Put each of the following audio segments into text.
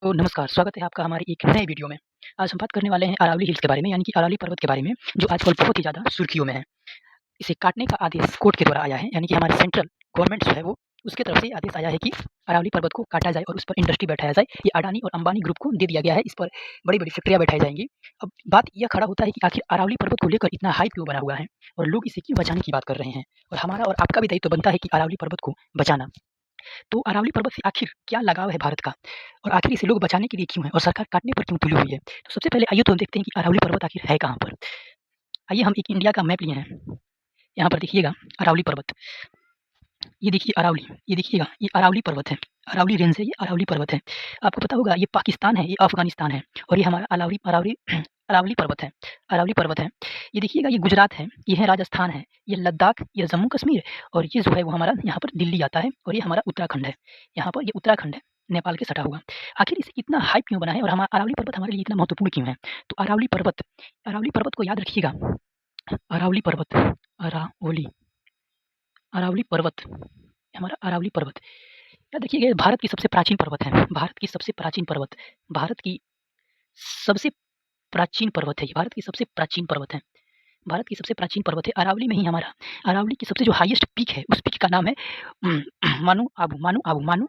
तो नमस्कार, स्वागत है आपका हमारी एक नए वीडियो में। आज हम बात करने वाले हैं अरावली हिल्स के बारे में, यानी कि अरावली पर्वत के बारे में, जो आजकल बहुत ही ज़्यादा सुर्खियों में है। इसे काटने का आदेश कोर्ट के द्वारा आया है, यानी कि हमारी सेंट्रल गवर्नमेंट जो है वो उसकी तरफ से आदेश आया है कि अरावली पर्वत को काटा जाए और उस पर इंडस्ट्री बैठाया जाए। ये अडानी और अंबानी ग्रुप को दे दिया गया है, इस पर बड़ी-बड़ी फैक्ट्रियाँ बैठाई जाएँगी। अब बात यह खड़ा होता है कि आखिर अरावली पर्वत को लेकर इतना हाइप क्यों बना हुआ है और लोग इसे क्यों बचाने की बात कर रहे हैं? और हमारा और आपका भी दायित्व बनता है कि अरावली पर्वत को बचाना। तो अरावली पर्वत से आखिर क्या लगाव है भारत का? और आखिर इसे लोग बचाने के लिए क्यों है और सरकार काटने पर क्यों तुली हुई है? तो सबसे पहले आइए तो हम देखते हैं कि अरावली पर्वत आखिर है कहाँ पर? आइए हम एक इंडिया का मैप लिए हैं। यहाँ पर देखिएगा अरावली पर्वत। ये देखिए अरावली, ये देखिएगा ये अरावली पर्वत है। अरावली रेंज है, ये अरावली पर्वत है। आपको पता होगा ये पाकिस्तान है, ये अफ़गानिस्तान है और ये हमारा अरावली अरावली अरावली पर्वत है। अरावली पर्वत है। ये देखिएगा ये गुजरात है, ये है राजस्थान है, ये लद्दाख, ये जम्मू कश्मीर और ये जो है वो हमारा यहाँ पर दिल्ली आता है और ये हमारा उत्तराखंड है। यहाँ पर ये उत्तराखंड है, नेपाल के सटा हुआ। आखिर इसे इतना हाइप क्यों बना है और अरावली पर्वत हमारे लिए इतना महत्वपूर्ण क्यों है? तो अरावली पर्वत को याद रखिएगा। अरावली पर्वत, अरावली, अरावली पर्वत, ये हमारा अरावली पर्वत। याद रखिएगा ये भारत की सबसे प्राचीन पर्वत है। भारत की सबसे प्राचीन पर्वत, भारत की सबसे प्राचीन पर्वत है ये, भारत की सबसे प्राचीन पर्वत है। भारत की सबसे प्राचीन पर्वत है। अरावली में ही हमारा अरावली की सबसे जो हाईएस्ट पीक है, उस पीक का नाम है मानू आबू मानू आबू मानू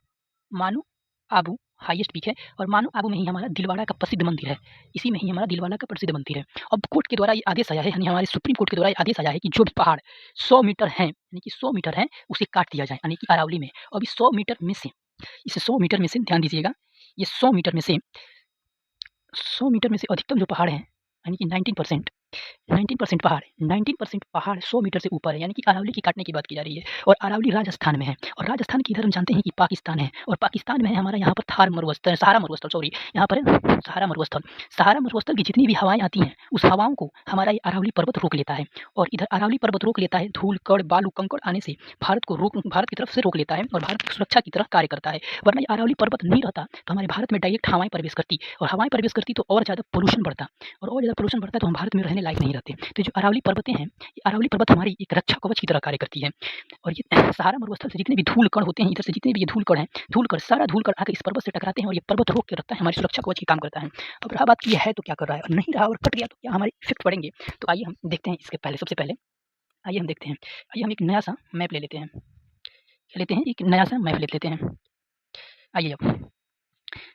मानू आबू हाईएस्ट पीक है और मानू आबू में ही हमारा दिलवाड़ा का प्रसिद्ध मंदिर है। इसी में ही हमारा दिलवाड़ा का प्रसिद्ध मंदिर है। अब कोर्ट के द्वारा ये आदेश आया है, यानी हमारे सुप्रीम कोर्ट के द्वारा ये आदेश आया है कि जो भी पहाड़ 100 मीटर हैं, यानी कि 100 मीटर हैं, उसे काट दिया जाए, यानी कि अरावली में। अब इस 100 मीटर में से इस 100 मीटर में से ध्यान दीजिएगा, ये 100 मीटर में से 100 मीटर में से अधिकतम जो पहाड़ हैं, यानी कि 19% पहाड़ 19% पहाड़ 100 मीटर से ऊपर है, यानी कि अरावली की काटने की बात की जा रही है और अरावली राजस्थान में है और राजस्थान की इधर हम जानते हैं कि पाकिस्तान है और पाकिस्तान में है हमारा यहाँ पर सहारा मरुस्थल सॉरी यहाँ पर है सहारा मरुस्थल की जितनी भी हवाएं आती हैं उस हवाओं को हमारा ये अरावली पर्वत रोक लेता है और इधर अरावली पर्वत रोक लेता है। धूल कण बालू कंकड़ आने से भारत की तरफ से रोक लेता है और भारत की सुरक्षा की तरह कार्य करता है। वरना ये अरावली पर्वत नहीं रहता तो हमारे भारत में डायरेक्ट हवाएं प्रवेश करती और हवाएं प्रवेश करती तो और ज़्यादा पोल्यूशन बढ़ता और ज़्यादा पोल्यूशन बढ़ता तो हम भारत में रहने लायक नहीं रहते। तो जो अरावली पर्वतें हैं, ये अरावली पर्वत हमारी एक रक्षा कवच की तरह कार्य करती है और ये सहारा मरुस्थल से जितने भी धूल कण होते हैं, इधर से जितने भी ये धूल कण हैं, सारा धूल कण आकर इस पर्वत से टकराते हैं और ये पर्वत रोक के रखता है, हमारी सुरक्षा कवच की काम करता है। अब रहा बात कि ये है तो क्या कर रहा है और नहीं रहा और कट गया तो क्या हमारे इफेक्ट पड़ेंगे? तो आइए हम देखते हैं इसके पहले सबसे पहले आइए हम देखते हैं। आइए हम एक नया-सा मैप ले लेते हैं। क्या लेते हैं? एक नया-सा मैप ले लेते हैं। आइए अब।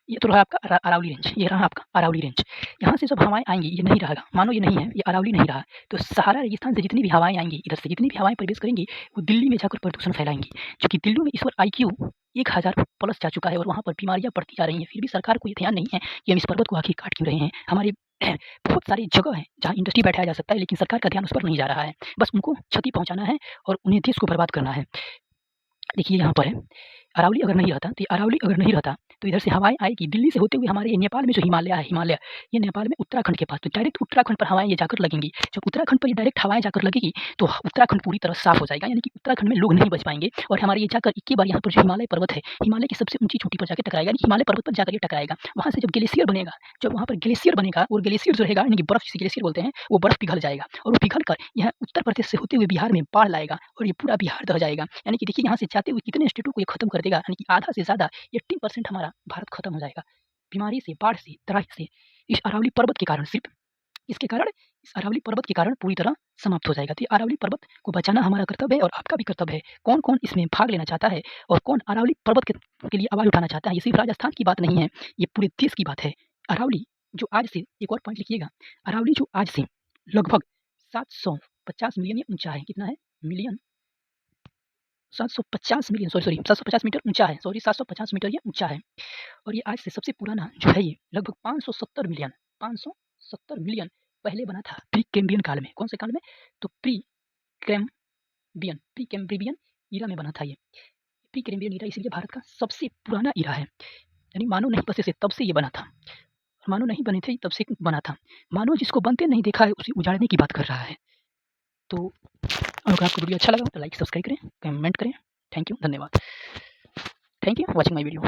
ये तो रहा आपका अरावली रेंज, ये रहा आपका अरावली रेंज। यहाँ से जब हवाएँ आएँगी, ये नहीं रहेगा, मानो ये नहीं है, ये अरावली नहीं रहा, तो सहारा रेगिस्तान से जितनी भी हवाएँ आएँगी, इधर से जितनी भी हवाएँ प्रवेश करेंगी, वो दिल्ली में जाकर प्रदूषण फैलाएँगी। क्योंकि दिल्ली में इस वक़्त आईक्यू 1000 प्लस जा चुका है और वहाँ पर बीमारियाँ बढ़ती जा रही हैं, फिर भी सरकार को ये ध्यान नहीं है कि हम इस पर्वत को आखिर काट क्यों रहे हैं। हमारे बहुत सारी जगह हैं, जहाँ इंडस्ट्री बैठाया जा सकता है, लेकिन सरकार का ध्यान उस पर नहीं जा रहा है। बस उनको क्षति पहुँचाना है और उन्हें देश को बर्बाद करना है। देखिए यहाँ पर है, अरावली अगर नहीं रहता, तो इधर से हवाएँ आएगी, दिल्ली से होते हुए हमारे ये नेपाल में जो हिमालय है, ये नेपाल में उत्तराखंड के पास, तो डायरेक्ट उत्तराखंड पर हवाएँ ये जाकर लगेंगी। जब उत्तराखंड पर ये डायरेक्ट हवाएँ जाकर लगेगी, तो उत्तराखंड पूरी तरह साफ हो जाएगा, यानी कि उत्तराखंड में लोग नहीं बच पाएँगे और हमारे ये जाकर एक ही बार यहाँ पर जो हिमालय पर्वत है, हिमालय की सबसे ऊँची चोटी पर जाके टकराएगा, यानी हिमालय पर्वत पर जाकर ये टकराएगा। वहाँ से जब वहाँ पर ग्लेशियर बनेगा और ग्लेशियर जो रहेगा, यानी कि बर्फ जिसे ग्लेशियर बोलते हैं, वो बर्फ पिघल जाएगा और वो पिघल कर यह उत्तर प्रदेश से होते हुए बिहार में बाढ़ लाएगा और ये पूरा बिहार दह जाएगा। यानी कि देखिए यहाँ से जाते हुए कितने स्टेटों को ये खत्म कर देगा, यानी कि आधा से ज़्यादा 80% हमारा भारत खत्म हो जाएगा। बीमारी से, बाढ़ से, तराई से, इस अरावली पर्वत के कारण सिर्फ़ इसके कारण इस अरावली पर्वत के कारण पूरी तरह समाप्त हो जाएगा। तो ये अरावली पर्वत को बचाना हमारा कर्तव्य है और आपका भी कर्तव्य है। कौन-कौन इसमें भाग लेना चाहता है और कौन अरावली पर्वत के लिए आवाज़ उठाना चाहता है? ये सिर्फ़ राजस्थान की बात नहीं है, ये पूरे देश की बात है। अरावली जो आज से एक और पॉइंट लिखिएगा, अरावली जो आज से लगभग 750 मिलियन ये ऊँचा है। कितना है? मिलियन 750 मिलियन सॉरी 750 मीटर ऊँचा है, 750 मीटर ये ऊँचा है और ये आज से सबसे पुराना जो है ये लगभग 570 मिलियन पहले बना था प्री कैम्ब्रियन काल में। कौन से काल में? तो प्री कैम्ब्रियन ईरा में बना था ये। प्री कैम्ब्रियन ईरा इसलिए भारत का सबसे पुराना ईरा है, यानी मानव नहीं बसे थे तब से ये बना था। मानव नहीं बने थे तब से बना था। मानव जिसको बनते नहीं देखा है उसे उजाड़ने की बात कर रहा है। तो अगर आपको वीडियो अच्छा लगा तो लाइक, सब्सक्राइब करें, कमेंट करें। थैंक यू, धन्यवाद। Thank you for watching my video.